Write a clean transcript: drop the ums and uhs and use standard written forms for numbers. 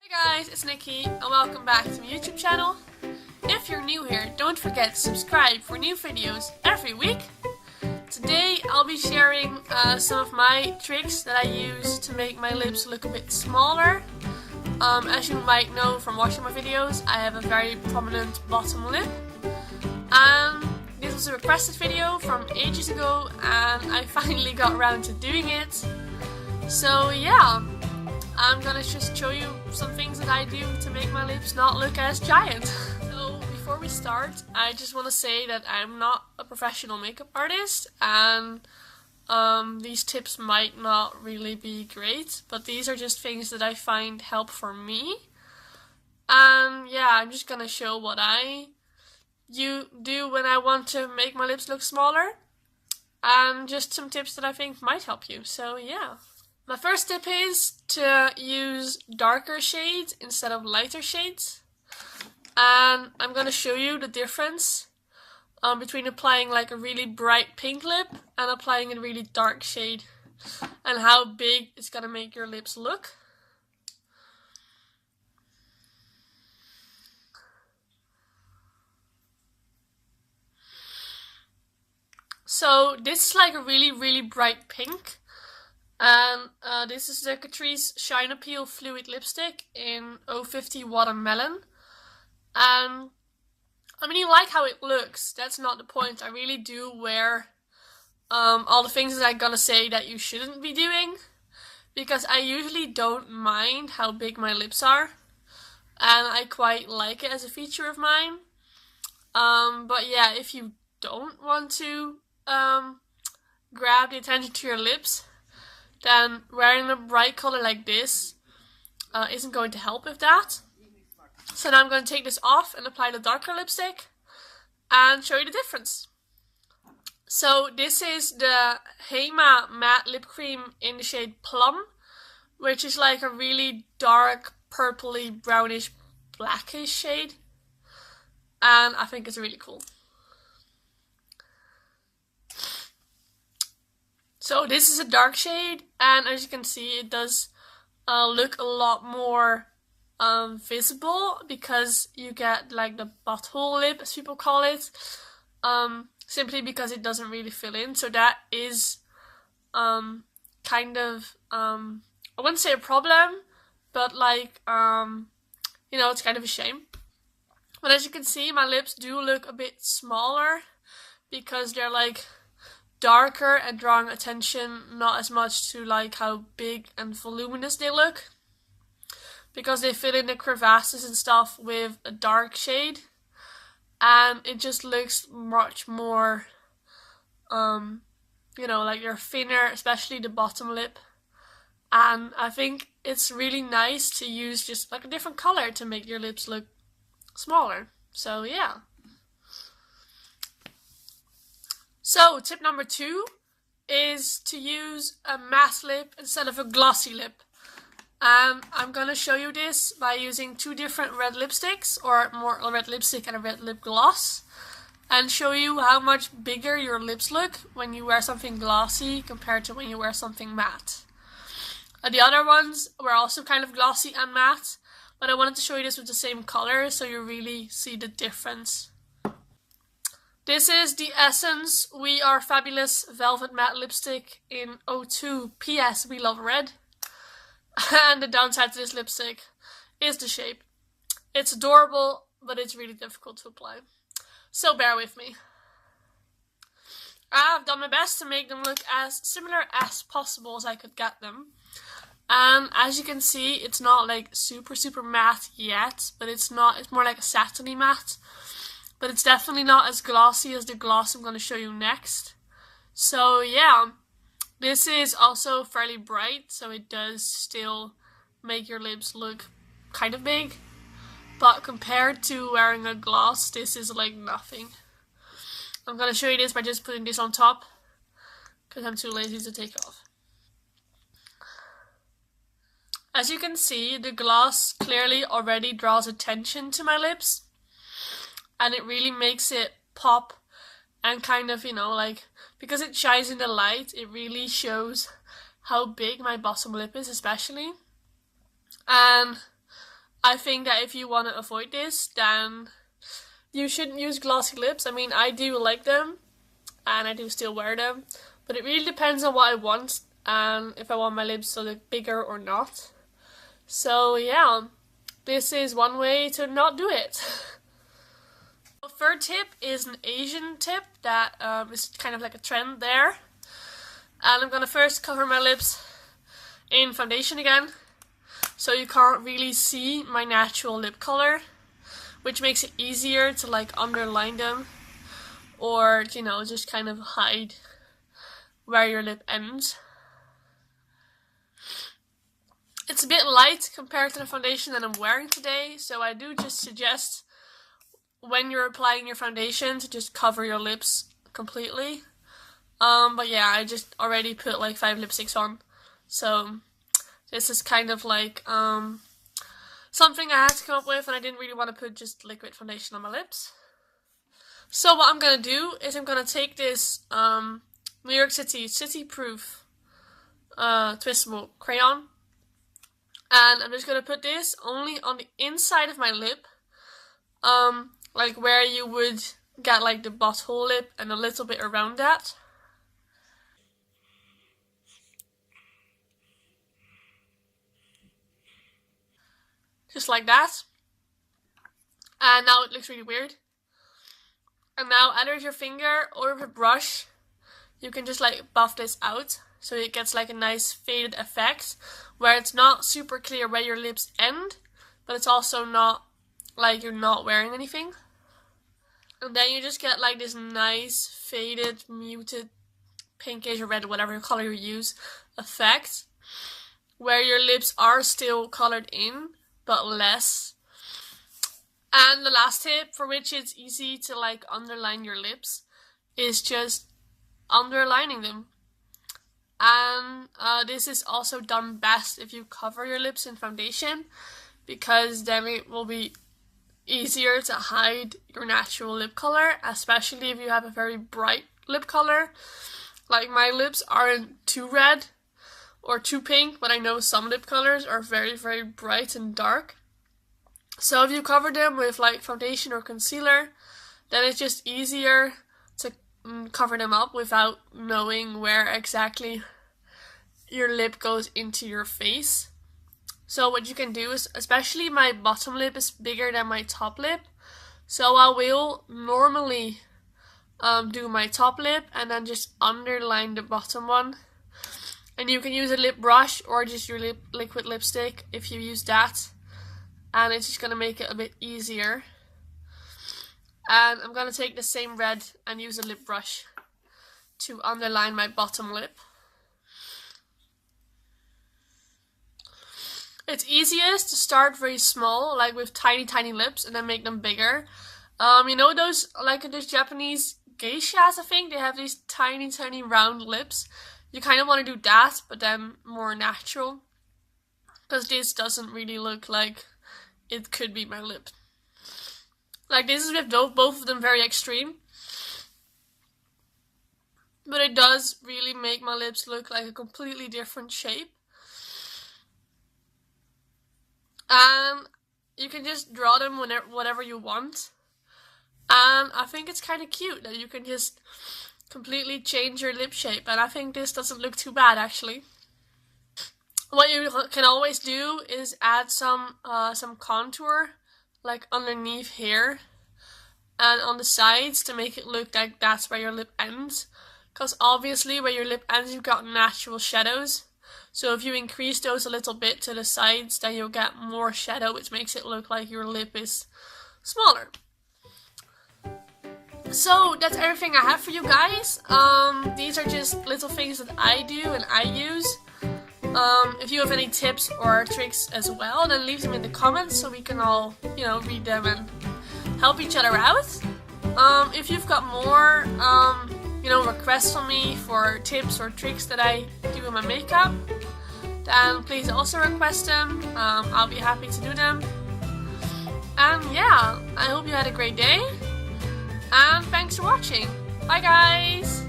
Hey guys, it's Nikki and welcome back to my YouTube channel. If you're new here, don't forget to subscribe for new videos every week. Today I'll be sharing some of my tricks that I use to make my lips look a bit smaller. As you might know from watching my videos, I have a very prominent bottom lip. And this was a requested video from ages ago and I finally got around to doing it. So yeah, I'm gonna just show you some things that I do to make my lips not look as giant. So before we start, I just want to say that I'm not a professional makeup artist and these tips might not really be great, but these are just things that I find help for me. And yeah, I'm just gonna show what I do when I want to make my lips look smaller and just some tips that I think might help you. So yeah. My first tip is to use darker shades instead of lighter shades. And I'm going to show you the difference between applying like a really bright pink lip and applying a really dark shade and how big it's going to make your lips look. So this is like a really bright pink. And this is the Catrice Shine Appeal Fluid Lipstick in 050 Watermelon. And I mean, you like how it looks, that's not the point. I really do wear all the things that I'm gonna say that you shouldn't be doing, because I usually don't mind how big my lips are, and I quite like it as a feature of mine. But yeah, if you don't want to grab the attention to your lips, then wearing a bright color like this isn't going to help with that. So now I'm going to take this off and apply the darker lipstick and show you the difference. So this is the Hema Matte Lip Cream in the shade Plum, which is like a really dark purpley brownish blackish shade, and I think it's really cool. So this is a dark shade, and as you can see, it does look a lot more visible because you get like the butthole lip, as people call it, simply because it doesn't really fill in. So that is kind of, I wouldn't say a problem, but like, you know, it's kind of a shame. But as you can see, my lips do look a bit smaller because they're like darker and drawing attention not as much to like how big and voluminous they look, because they fill in the crevasses and stuff with a dark shade and it just looks much more you know, like you're thinner, especially the bottom lip. And I think it's really nice to use just like a different color to make your lips look smaller. So yeah. So tip number 2 is to use a matte lip instead of a glossy lip. And I'm going to show you this by using 2 different red lipsticks, or more a red lipstick and a red lip gloss, and show you how much bigger your lips look when you wear something glossy compared to when you wear something matte. The other ones were also kind of glossy and matte, but I wanted to show you this with the same color so you really see the difference. This is the Essence We Are Fabulous Velvet Matte Lipstick in 02 PS We Love Red. And the downside to this lipstick is the shape. It's adorable, but it's really difficult to apply. So bear with me. I've done my best to make them look as similar as possible as I could get them. And as you can see, it's not like super matte yet, but it's more like a satiny matte. But it's definitely not as glossy as the gloss I'm going to show you next. So yeah, this is also fairly bright, so it does still make your lips look kind of big. But compared to wearing a gloss, this is like nothing. I'm going to show you this by just putting this on top, because I'm too lazy to take it off. As you can see, the gloss clearly already draws attention to my lips. And it really makes it pop and kind of, you know, like, because it shines in the light, it really shows how big my bottom lip is especially. And I think that if you want to avoid this, then you shouldn't use glossy lips. I mean, I do like them, and I do still wear them, but it really depends on what I want, and if I want my lips to look bigger or not. So yeah, this is one way to not do it. The third tip is an Asian tip that is kind of like a trend there. And I'm gonna first cover my lips in foundation again, so you can't really see my natural lip color, which makes it easier to like underline them, or you know, just kind of hide where your lip ends. It's a bit light compared to the foundation that I'm wearing today, so I do just suggest when you're applying your foundation to just cover your lips completely. But yeah, I just already put like 5 lipsticks on, so this is kind of like something I had to come up with, and I didn't really want to put just liquid foundation on my lips. So what I'm gonna do is I'm gonna take this New York City Proof twistable crayon, and I'm just gonna put this only on the inside of my lip, like where you would get like the butthole lip and a little bit around that. Just like that. And now it looks really weird. And now either with your finger or with a brush, you can just like buff this out, so it gets like a nice faded effect where it's not super clear where your lips end, but it's also not like you're not wearing anything. And then you just get like this nice faded, muted, pinkish or red, whatever color you use, effect where your lips are still colored in, but less. And the last tip, for which it's easy to like underline your lips, is just underlining them. And this is also done best if you cover your lips in foundation, because then it will be easier to hide your natural lip color, especially if you have a very bright lip color. Like my lips aren't too red or too pink, but I know some lip colors are very, very bright and dark. So if you cover them with like foundation or concealer, then it's just easier to cover them up without knowing where exactly your lip goes into your face. So what you can do is, especially my bottom lip is bigger than my top lip, so I will normally do my top lip and then just underline the bottom one. And you can use a lip brush or just your liquid lipstick if you use that, and it's just going to make it a bit easier. And I'm going to take the same red and use a lip brush to underline my bottom lip. It's easiest to start very small, like with tiny lips, and then make them bigger. You know those, like those Japanese geishas, I think? They have these tiny round lips. You kind of want to do that, but then more natural, because this doesn't really look like it could be my lip. Like this is with both of them very extreme, but it does really make my lips look like a completely different shape. And you can just draw them whatever you want, and I think it's kind of cute that you can just completely change your lip shape, and I think this doesn't look too bad actually. What you can always do is add some contour like underneath here and on the sides to make it look like that's where your lip ends, because obviously where your lip ends you've got natural shadows, so if you increase those a little bit to the sides, then you'll get more shadow, which makes it look like your lip is smaller. So that's everything I have for you guys. These are just little things that I do and I use. If you have any tips or tricks as well, then leave them in the comments so we can all, read them and help each other out. If you've got more, requests from me for tips or tricks that I do in my makeup, then please also request them. I'll be happy to do them. And yeah, I hope you had a great day. And thanks for watching. Bye guys!